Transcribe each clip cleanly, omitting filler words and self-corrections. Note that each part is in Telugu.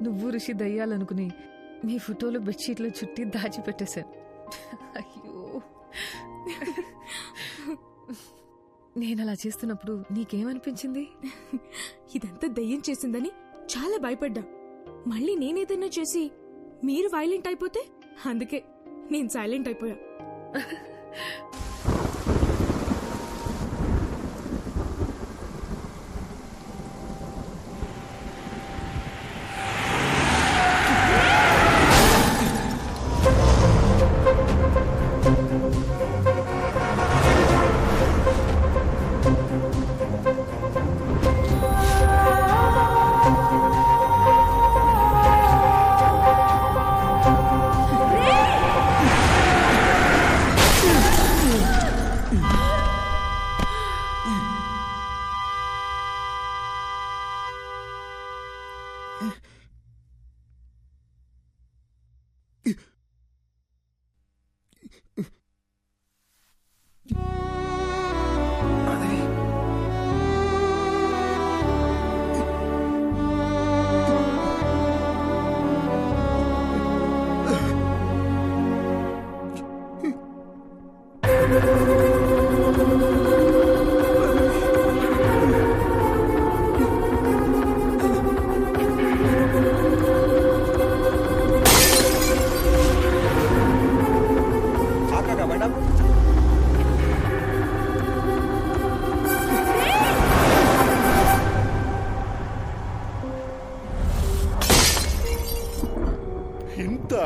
నువ్వు రిషి దయ్యాలనుకుని మీ ఫోటోలు బెడ్షీట్లో చుట్టి దాచిపెట్టేశాను. అయ్యో, నేను అలా చేస్తున్నప్పుడు నీకేమనిపించింది? ఇదంతా దయ్యం చేసిందని చాలా భయపడ్డా. మళ్ళీ నేనేదైనా చేసి మీరు వైలెంట్ అయిపోతే అందుకే నేను సైలెంట్ అయిపోయా.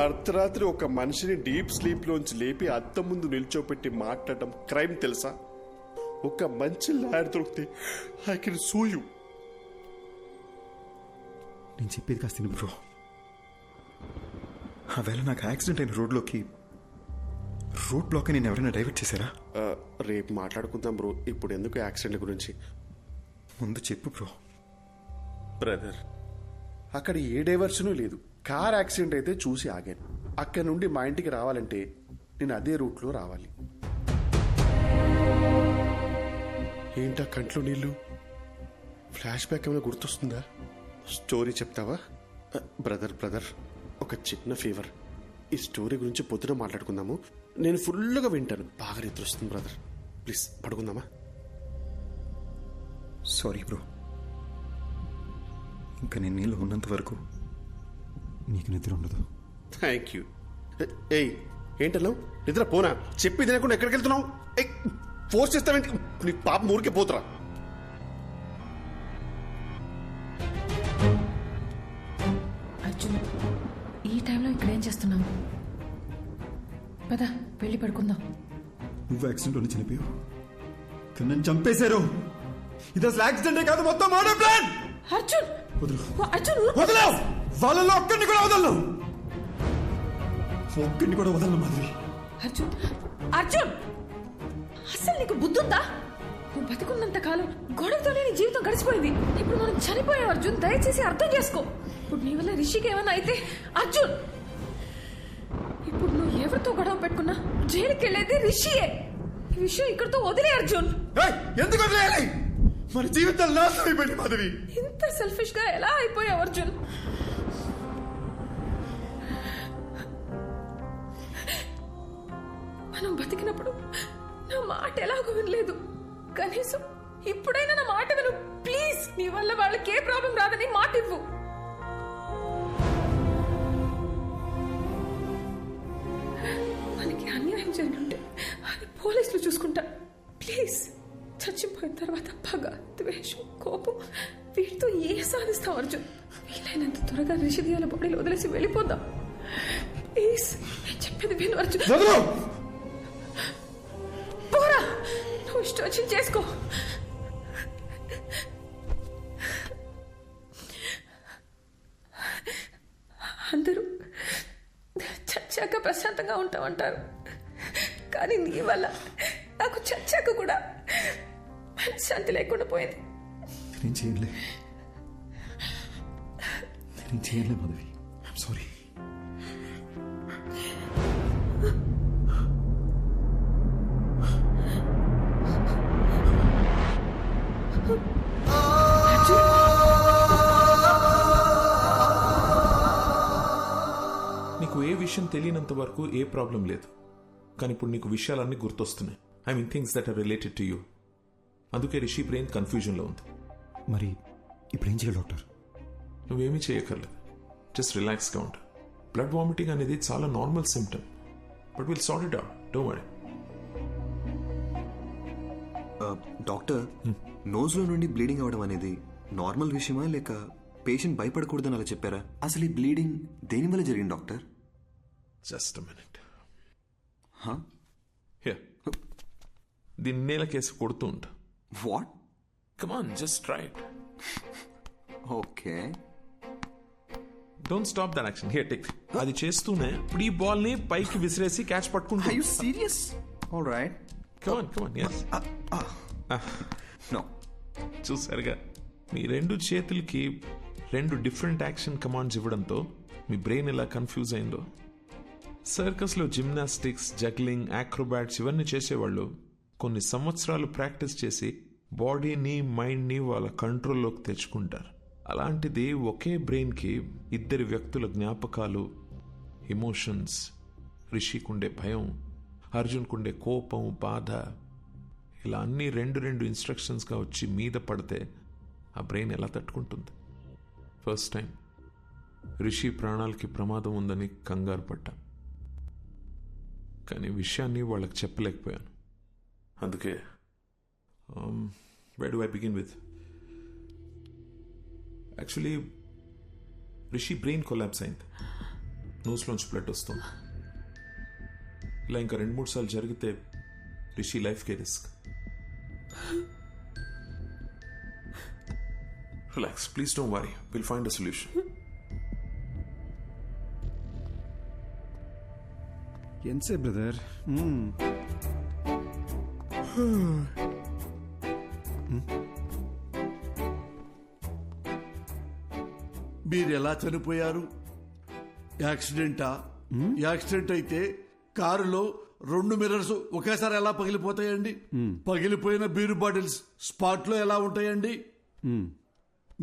అర్ధరాత్రి ఒక మనిషిని డీప్ స్లీప్ లోంచి లేపి అద్దం ముందు నిల్చోపెట్టి మాట్లాడటం క్రైమ్ తెలుసా? ఒక మంచి లాయర్ దొరికితే ఐ కెన్ సూ యూ. నేను చెప్పేది కాస్త తిను బ్రో. ఆవేళ నాకు యాక్సిడెంట్ అయిన రోడ్ బ్లాక్ నేను ఎవరైనా డైవర్ట్ చేశారా? రేపు మాట్లాడుకుందాం బ్రో, ఇప్పుడు ఎందుకు యాక్సిడెంట్ గురించి? ముందు చెప్పు బ్రో. బ్రదర్, అక్కడ ఏ డైవర్షను లేదు. కార్ యాక్సిడెంట్ అయితే చూసి ఆగాను. అక్కడ నుండి మా ఇంటికి రావాలంటే నేను అదే రూట్లో రావాలి. ఏంటా కంట్లో నీళ్ళు? ఫ్లాష్ బ్యాక్ ఏమైనా గుర్తొస్తుందా? స్టోరీ చెప్తావా? బ్రదర్ ఒక చిన్న ఫీవర్. ఈ స్టోరీ గురించి పొద్దున మాట్లాడుకుందాము. నేను ఫుల్గా వింటాను. బాగా నిద్ర వస్తుంది బ్రదర్. ప్లీజ్ పడుకుందామా? సారీ బ్రో, ఇంకా నేను నీళ్ళు ఉన్నంత వరకు నీకు నిద్ర ఉండదు. Thank you. ఏయ్, ఏంటన్నావు? నిద్ర పోనా? చెప్పి తినకుండా ఎక్కడికి వెళ్తున్నావు? ఫోర్స్ చేస్తావేంటి? నీ పాపం ఊరికే పోతురా. అర్జున్, ఈ టైంలో ఇక్కడేం చేస్తున్నావు? పద, వెళ్ళి పడుకుందాం. నువ్వు యాక్సిడెంట్లోనే చనిపోయావు, కానీ నన్ను చంపేశారు. ఇది అసలు యాక్సిడెంటే కాదు, మొత్తం మర్డర్ ప్లాన్. అర్జున్, అర్జున్ వదలవు. వాళ్ళలో ఒక్కడిని కూడా వదలను మాధవి. అర్జున్, అసలు నీకు బుద్ధుందా? నువ్వు బతికున్నంత కాలం గొడవతోనే నీ జీవితం గడిచిపోయింది. ఇప్పుడు మనం చనిపోయాం అర్జున్, దయచేసి అర్థం చేసుకో. ఇప్పుడు నీ వల్ల రిషికి ఏమన్నా అయితే అర్జున్, ఇప్పుడు నువ్వు ఎవరితో గొడవ పెట్టుకున్నా జైలుకి వెళ్ళేది రిషియే. ఈ విషయం ఇక్కడితో వదిలే అర్జున్. ఎందుకు వదిలేయాలి? మన జీవితాలు నాశనం అయిపోయింది మాధవి. ఇంత సెల్ఫిష్ గా ఎలా అయిపోయావు అర్జున్? మనం బతికినప్పుడు నా మాట ఎలాగో వినలేదు. కనీసం ఇప్పుడైనా నా మాట విను ప్లీజ్. నీ వల్ల వాళ్ళకి ఏ ప్రాబ్లం రాదని మాట ఇవ్వు. మనకి అన్యాయం జరిగింటే అది పోలీసులు చూసుకుంటా. ప్లీజ్, చచ్చిపోయిన తర్వాత పగ, ద్వేషం, కోపం వీటితో ఏ సాధిస్తాం అర్జున్? వీలైనంత త్వరగా రిషిదియాల బాడీలో వదిలేసి వెళ్ళిపోదాం ప్లీజ్. నేను చెప్పేది విను అర్జున్. పోరా, నువ్వు ఇష్టం వచ్చింది చేసుకో. అందరూ చచ్చాక ప్రశాంతంగా ఉంటామంటారు, కానీ నీ వల్ల నాకు చచ్చాక కూడా మనశ్శాంతి లేకుండా పోయింది. నేనేం చేయలే మాధవి. I'm sorry. విషయం తెలియనంత వరకు ఏ ప్రాబ్లం లేదు. కానీ ఇప్పుడు నీకు విషయాలన్నీ గుర్తొస్తున్నాయి. I mean things that are related to you. అందుకే రిషి బ్రెయిన్ కన్ఫ్యూజన్లో ఉంది. మరి ఇప్పుడు ఏం చేయాలి డాక్టర్? నువ్వేమీ చేయక్కర్లేదు. జస్ట్ రిలాక్స్గా ఉండు. బ్లడ్ వామిటింగ్ అనేది చాలా normal symptom. But will sort it out. Don't worry. Doctor, నోజ్లో నుండి బ్లీడింగ్ అవడం అనేది నార్మల్ విషయమా లేక పేషెంట్ భయపడకూడదని అలా చెప్పారా? అసలు ఈ బ్లీడింగ్ దేని వల్ల జరిగింది డాక్టర్? Just minute. దీన్ని నేలకేసి కొడుతూ ఉంటా. What? Come on, just try it. Okay, don't stop that action. Here take. అది చేస్తూనే ఇప్పుడు ఈ బాల్ ని పైకి విసిరేసి క్యాచ్ పట్టుకుంటా. Are you serious? Alright, come on come on. yes. No. చూసారుగా, మీ రెండు చేతులకి రెండు డిఫరెంట్ యాక్షన్ కమాండ్స్ ఇవ్వడంతో మీ బ్రెయిన్ ఎలా కన్ఫ్యూజ్ అయిందో. సర్కస్లో జిమ్నాస్టిక్స్, జగ్లింగ్, యాక్రోబాట్స్ ఇవన్నీ చేసేవాళ్ళు కొన్ని సంవత్సరాలు ప్రాక్టీస్ చేసి బాడీని, మైండ్ని వాళ్ళ కంట్రోల్లోకి తెచ్చుకుంటారు. అలాంటిది ఒకే బ్రెయిన్కి ఇద్దరి వ్యక్తుల జ్ఞాపకాలు, ఎమోషన్స్, రిషికుండే భయం, అర్జున్కుండే కోపం, బాధ, ఇలా అన్నీ రెండు ఇన్స్ట్రక్షన్స్గా వచ్చి మీద పడితే ఆ బ్రెయిన్ ఎలా తట్టుకుంటుంది? ఫస్ట్ టైం రిషి ప్రాణాలకి ప్రమాదం ఉందని కంగారు పడ్డా. కానీ విషయాన్ని వాళ్ళకి చెప్పలేకపోయాను. అందుకే where do I begin with? Actually Rishi brain collapse అయింది. నోస్లోంచి బ్లడ్ వస్తుంది. ఇలా ఇంకా 2-3 సార్లు జరిగితే రిషి లైఫ్కే risk. Relax, please don't worry, will find a solution. ఎంతసేపు బ్రదర్? మీరు ఎలా చనిపోయారు? యాక్సిడెంటా? యాక్సిడెంట్ అయితే కారులో 2 మిర్రర్స్ ఒకేసారి ఎలా పగిలిపోతాయండి? పగిలిపోయిన బీరు బాటిల్స్ స్పాట్ లో ఎలా ఉంటాయండి?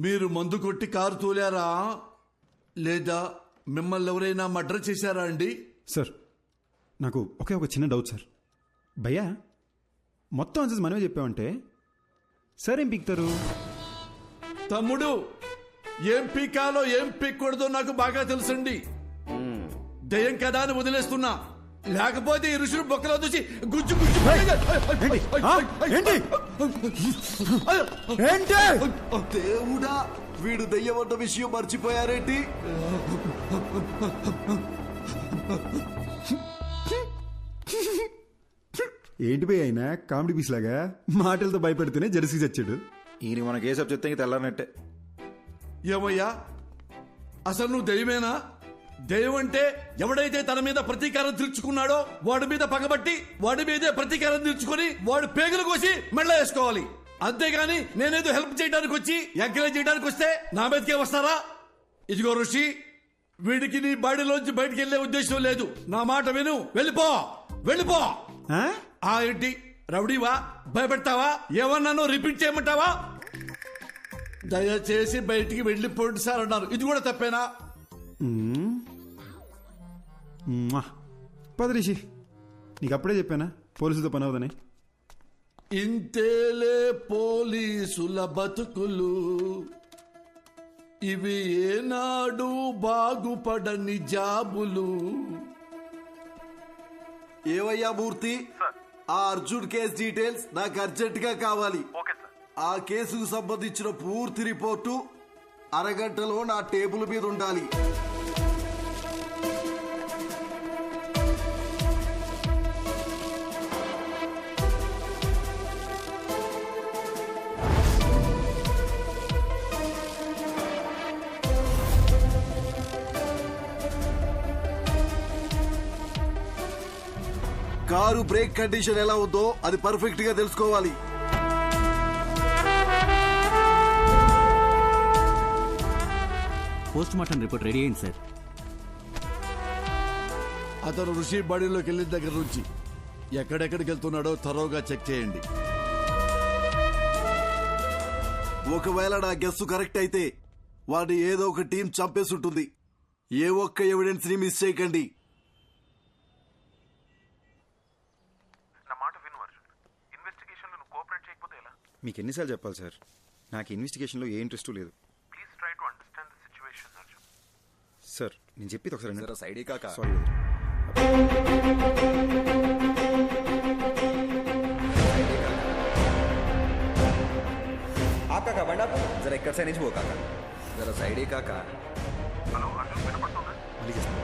మీరు మందు కొట్టి కారు తోలారా లేదా మిమ్మల్ని ఎవరైనా మర్డర్ చేశారా అండి? సార్, నాకు ఒక చిన్న డౌట్ సార్. భయ్యా, మొత్తం ఆన్సర్స్ మనమే చెప్పామంటే సార్ ఏం పీక్తారు? తమ్ముడు, ఏం పీకాలో ఏం పీక్కూడదో నాకు బాగా తెలుసండి. దయ్యం కదా అని వదిలేస్తున్నా, లేకపోతే ఈ ఋషులు బొక్కలో దూసి గుజ్జు గుజ్జు. దేవుడా, వీడు దయ్యం అన్న విషయం మర్చిపోయారేంటి? ఏంటి భయ్య అయినా కామెడీ పీస్ లాగా మాటలతో భయపెడితేనే జెర్సీ చచ్చాడు. ఈయన మనకి ఏ సబ్ చెప్తే ఇంక తెల్లారనట్టే. ఏమయ్యా, అసలు నువ్వు దయ్యమేనా? దయ్యం అంటే ఎవడైతే తన మీద ప్రతీకారం తీర్చుకున్నాడో వాడి మీద పగబట్టి వాడి మీదే ప్రతీకారం తీర్చుకుని వాడు పేగులు కోసి మెళ్ళ వేసుకోవాలి. అంతేగాని నేనేదో హెల్ప్ చేయడానికి వచ్చి ఎంకరేజ్ చేయడానికి వస్తే నా మీదకే వస్తారా? ఇదిగో ఋషి, వీడికి నీ బాడీలోంచి బయటికి వెళ్లే ఉద్దేశం లేదు. నా మాట విను, వెళ్ళిపో వెళ్ళిపో. ఏంటి రౌడీవా? భయపెడతావా? ఏమన్నానో రిపీట్ చేయమంటావా? దయచేసి బయటికి వెళ్ళిపోండి సార్ అన్నారు. ఇది కూడా తప్పేనా? పద రిషి, నీకు అప్పుడే చెప్పానా పోలీసులతో పని అవుదని. ఇంతేలే పోలీసుల బతుకులు, ఇవి ఏనాడు బాగుపడని జాబులు. ఏవయ్యా మూర్తి, ఆ అర్జున్ కేసు డీటెయిల్స్ నాకు అర్జెంట్ గా కావాలి. ఆ కేసుకు సంబంధించిన పూర్తి రిపోర్టు అరగంటలో నా టేబుల్ మీద ఉండాలి. కారు బ్రేక్ కండిషన్ ఎలా ఉందో అది పర్ఫెక్ట్ గా తెలుసుకోవాలి. పోస్ట్ మార్టం రిపోర్ట్ రెడీ అయింది సార్. అతను ఋషి బాడీలోకి వెళ్ళిన దగ్గర నుంచి ఎక్కడెక్కడికి వెళ్తున్నాడో థరోగా చెక్ చేయండి. ఒకవేళ నా గెస్సు కరెక్ట్ అయితే వాడిని ఏదో ఒక టీం చంపేసి ఉంటుంది. ఏ ఒక్క ఎవిడెన్స్ ని మిస్ చేయకండి. మీకు ఎన్నిసార్లు చెప్పాలి సార్, నాకు ఇన్వెస్టిగేషన్లో ఏ ఇంట్రెస్ట్ లేదు. Please try to understand the situation Arjun. Sir నేను చెప్పేది ఒకసారి జరా సైడ్ కాక. సారీ. కాకా బండి ఆపు. జరా ఇక్కడ సైడ్ నుంచి పో కాక. జరా సైడ్ కాక. హలో అర్జున్, వినపడుతుందా? మళ్ళీ చేస్తాను.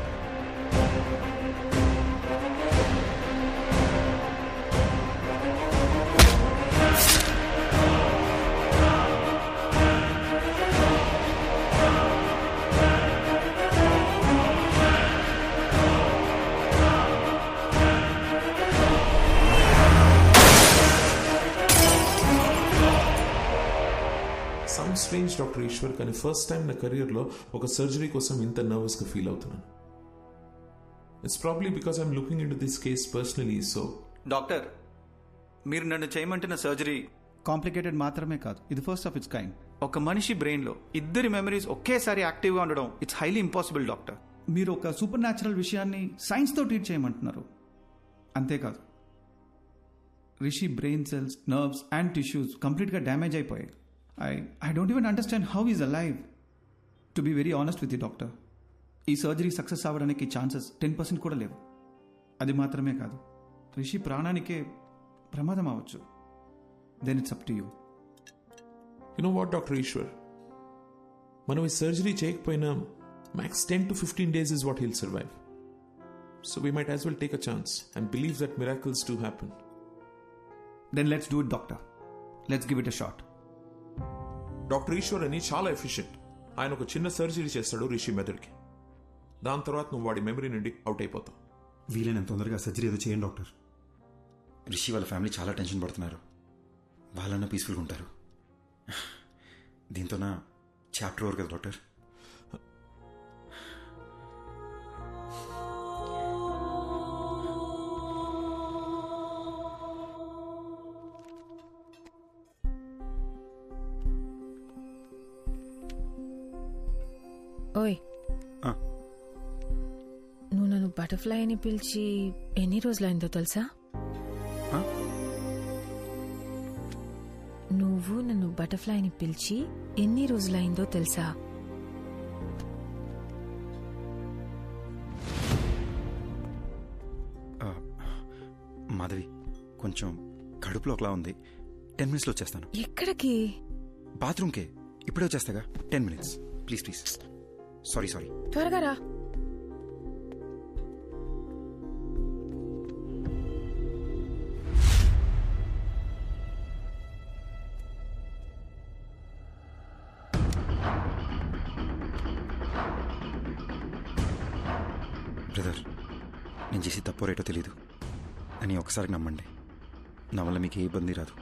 సమ్ స్ట్రేంజ్ డాక్టర్ ఈశ్వర్, కానీ ఫస్ట్ టైం నా కెరియర్లో ఒక సర్జరీ కోసం ఇంత నర్వస్గా ఫీల్ అవుతున్నాను. It's probably because I'm looking in to this case personally. So doctor, మీరు నన్ను చేయమంటున్న సర్జరీ కాంప్లికేటెడ్ మాత్రమే కాదు, ఇది ఫస్ట్ ఆఫ్ ఇట్స్ కైండ్. ఒక మనిషి బ్రెయిన్లో ఇద్దరి మెమరీస్ ఒకేసారి యాక్టివ్గా ఉండడం ఇట్స్ హైలీ ఇంపాసిబుల్ డాక్టర్. మీరు ఒక సూపర్ న్యాచురల్ విషయాన్ని సైన్స్తో ట్రీట్ చేయమంటున్నారు. అంతేకాదు, Rishi brain cells, nerves and tissues కంప్లీట్గా డ్యామేజ్ అయిపోయాయి. I don't even understand how he's alive. To be very honest with you, doctor, ఈ సర్జరీ సక్సెస్ అవ్వడానికి ఛాన్సెస్ 10% కూడా లేవు. అది మాత్రమే కాదు, రిషి ప్రాణానికే ప్రమాదం అవ్వచ్చు. Then it's up to you. You know what doctor Eshwar, మనం ఈ సర్జరీ చేయకపోయినా max 10 to 15 days is what he'll survive. So we might as well take a chance and believe that miracles do happen. Then let's do it, doctor. Let's give it a shot. Doctor Eshwar అని చాలా ఎఫిషియెంట్. ఆయన ఒక చిన్న సర్జరీ చేస్తాడు రిషి మెదడుకి. దాని తర్వాత నువ్వు వాడి మెమరీ నుండి అవుట్ అయిపోతావు. వీలైనంత తొందరగా సర్జరీ ఏదో చేయండి డాక్టర్. రిషి వాళ్ళ ఫ్యామిలీ చాలా టెన్షన్ పడుతున్నారు. వాళ్ళన్నా పీస్ఫుల్గా ఉంటారు. దీంతో నా చాప్టర్ ఓవర్ కదా డాక్టర్. ఓయ్, నువ్వు నన్ను బటర్ఫ్లై అని పిలిచి ఎన్ని రోజులైందో తెలుసా? నువ్వు నన్ను బటర్ఫ్లై అని పిలిచి ఎన్ని రోజులైందో తెలుసా? మాధవి, కొంచెం కడుపులో ఒకలా ఉంది. 10 minutes వచ్చేస్తాను. ఎక్కడికి? బాత్రూమ్కే. ఇప్పుడే వచ్చేస్తాగా. 10 minutes ప్లీజ్ ప్లీజ్. సారీ. త్వరగా రా. బ్రదర్, నేను చేసి తప్పో రేటో తెలీదు అని ఒకసారి నమ్మండి. నా వల్ల మీకు ఏ ఇబ్బంది రాదు.